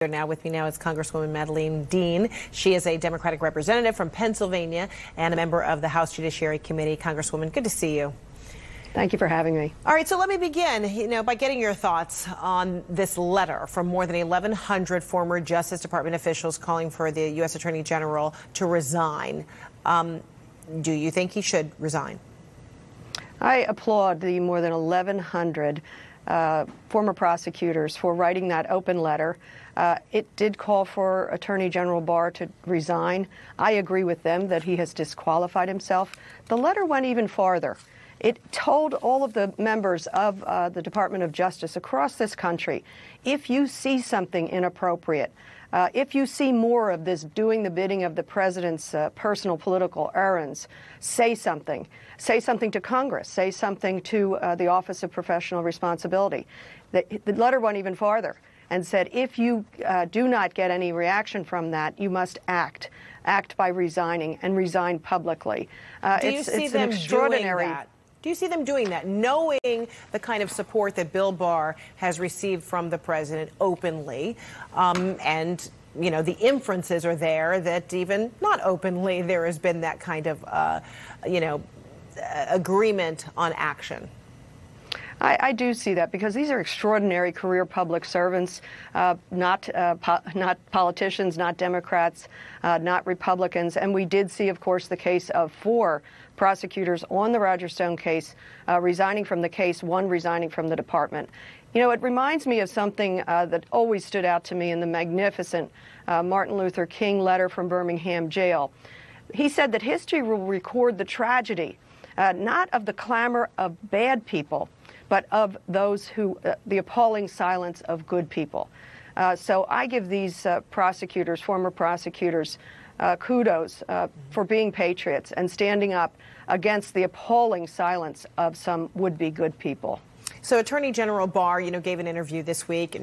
Now with me now is Congresswoman Madeleine Dean. She is a Democratic representative from Pennsylvania and a member of the House Judiciary Committee. Congresswoman, good to see you. Thank you for having me. All right, so let me begin, by getting your thoughts on this letter from more than 1,100 former Justice Department officials calling for the U.S. Attorney General to resign. Do you think he should resign? I applaud the more than 1,100 former prosecutors for writing that open letter. It did call for Attorney General Barr to resign. I agree with them that he has disqualified himself. The letter went even farther. It told all of the members of the Department of Justice across this country, if you see something inappropriate, if you see more of this doing the bidding of the president's personal political errands, say something. Say something to Congress. Say something to the Office of Professional Responsibility. The letter went even farther and said, if you do not get any reaction from that, you must act. Act by resigning and resign publicly. Do you see them doing that? Do you see them doing that, knowing the kind of support that Bill Barr has received from the president openly, and the inferences are there that even not openly there has been that kind of agreement on action? I do see that because these are extraordinary career public servants, not politicians, not Democrats, not Republicans. And we did see, of course, the case of 4 prosecutors on the Roger Stone case resigning from the case, 1 resigning from the department. It reminds me of something that always stood out to me in the magnificent Martin Luther King letter from Birmingham jail. He said that history will record the tragedy, not of the clamor of bad people, but of those who, the appalling silence of good people. So I give these prosecutors, former prosecutors, kudos for being patriots and standing up against the appalling silence of some would-be good people. So Attorney General Barr, gave an interview this week.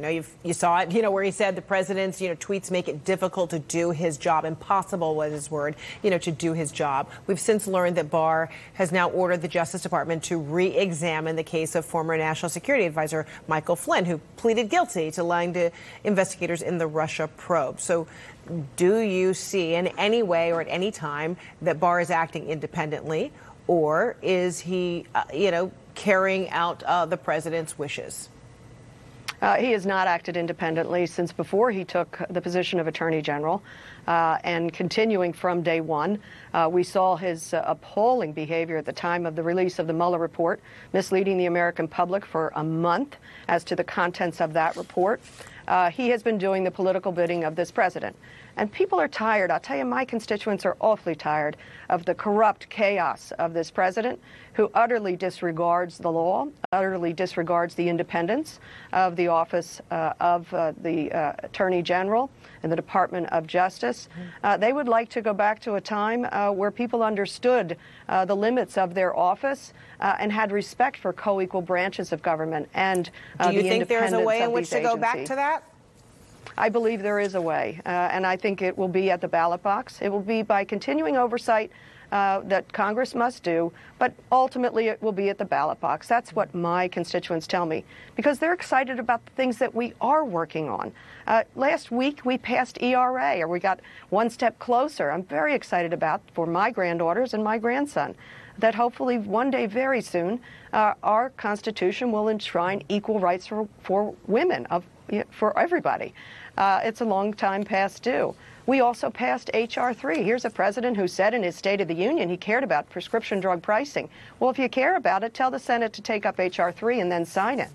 You saw it, where he said the president's, tweets make it difficult to do his job. Impossible was his word, to do his job. We've since learned that Barr has now ordered the Justice Department to re-examine the case of former National Security Advisor Michael Flynn, who pleaded guilty to lying to investigators in the Russia probe. So do you see in any way or at any time that Barr is acting independently, or is he, carrying out the president's wishes? He has not acted independently since before he took the position of Attorney General, and continuing from day one. We saw his appalling behavior at the time of the release of the Mueller report, misleading the American public for a month as to the contents of that report. He has been doing the political bidding of this president. And people are tired. I'll tell you, my constituents are awfully tired of the corrupt chaos of this president who utterly disregards the law, utterly disregards the independence of the office of the Attorney General and the Department of Justice. They would like to go back to a time where people understood the limits of their office and had respect for co-equal branches of government and the independence of these agencies. Do you think there's a way in which to go back to that? I believe there is a way, and I think it will be at the ballot box. It will be by continuing oversight that Congress must do, but ultimately it will be at the ballot box. That's what my constituents tell me, because they're excited about the things that we are working on. Last week we passed ERA, or we got one step closer. I'm very excited about, for my granddaughters and my grandson, that hopefully one day very soon our Constitution will enshrine equal rights for women, for everybody. It's a long time past due. We also passed H.R. 3. Here's a president who said in his State of the Union he cared about prescription drug pricing. Well, if you care about it, tell the Senate to take up H.R. 3 and then sign it.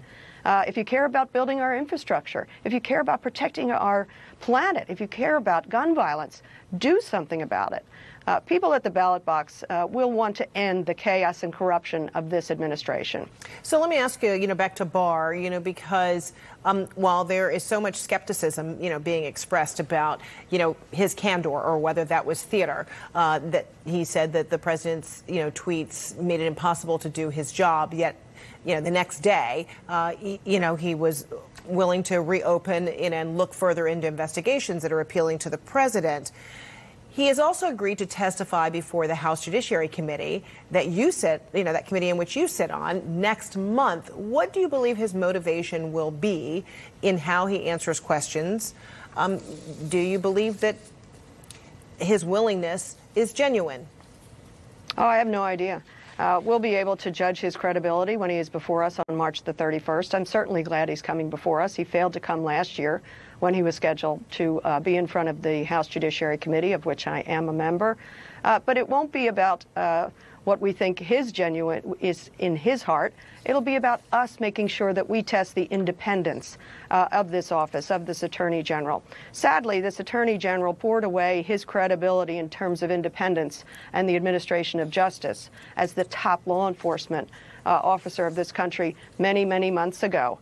If you care about building our infrastructure, if you care about protecting our planet, if you care about gun violence, do something about it. People at the ballot box will want to end the chaos and corruption of this administration. So let me ask you, back to Barr, because while there is so much skepticism, being expressed about, his candor or whether that was theater, that he said that the president's, tweets made it impossible to do his job, yet, the next day, he was willing to reopen and look further into investigations that are appealing to the president. He has also agreed to testify before the House Judiciary Committee that you sit, that committee in which you sit on, next month. What do you believe his motivation will be in how he answers questions? Do you believe that his willingness is genuine? Oh, I have no idea. We'll be able to judge his credibility when he is before us on March the 31st. I'm certainly glad he's coming before us. He failed to come last year when he was scheduled to be in front of the House Judiciary Committee, of which I am a member. But it won't be about what we think his genuine is in his heart. It'll be about us making sure that we test the independence of this office, of this Attorney General. Sadly, this Attorney General poured away his credibility in terms of independence and the administration of justice as the top law enforcement officer of this country many, many months ago.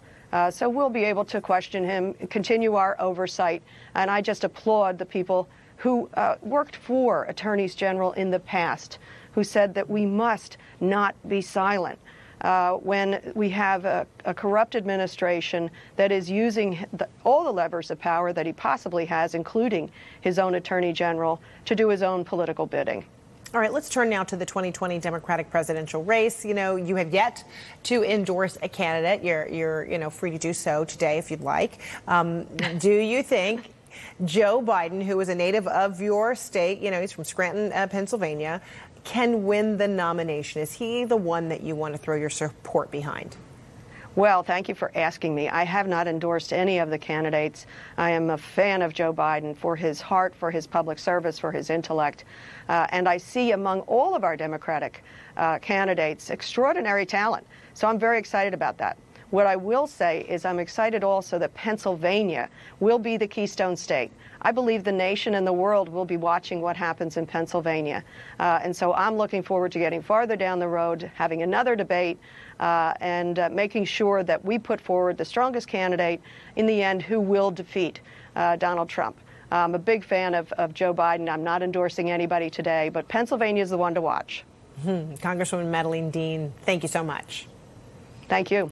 So we'll be able to question him, continue our oversight, and I just applaud the people who worked for attorneys general in the past, who said that we must not be silent when we have a corrupt administration that is using all the levers of power that he possibly has, including his own attorney general, to do his own political bidding. All right, let's turn now to the 2020 Democratic presidential race. You know, you have yet to endorse a candidate. You're free to do so today if you'd like. Do you think Joe Biden, who is a native of your state, he's from Scranton, Pennsylvania, can win the nomination? Is he the one that you want to throw your support behind? Well, thank you for asking me. I have not endorsed any of the candidates. I am a fan of Joe Biden for his heart, for his public service, for his intellect. And I see among all of our Democratic candidates extraordinary talent. So I'm very excited about that. What I will say is I'm excited also that Pennsylvania will be the Keystone State. I believe the nation and the world will be watching what happens in Pennsylvania. And so I'm looking forward to getting farther down the road, having another debate, and making sure that we put forward the strongest candidate in the end who will defeat Donald Trump. I'm a big fan of Joe Biden. I'm not endorsing anybody today, but Pennsylvania is the one to watch. Congresswoman Madeleine Dean, thank you so much. Thank you.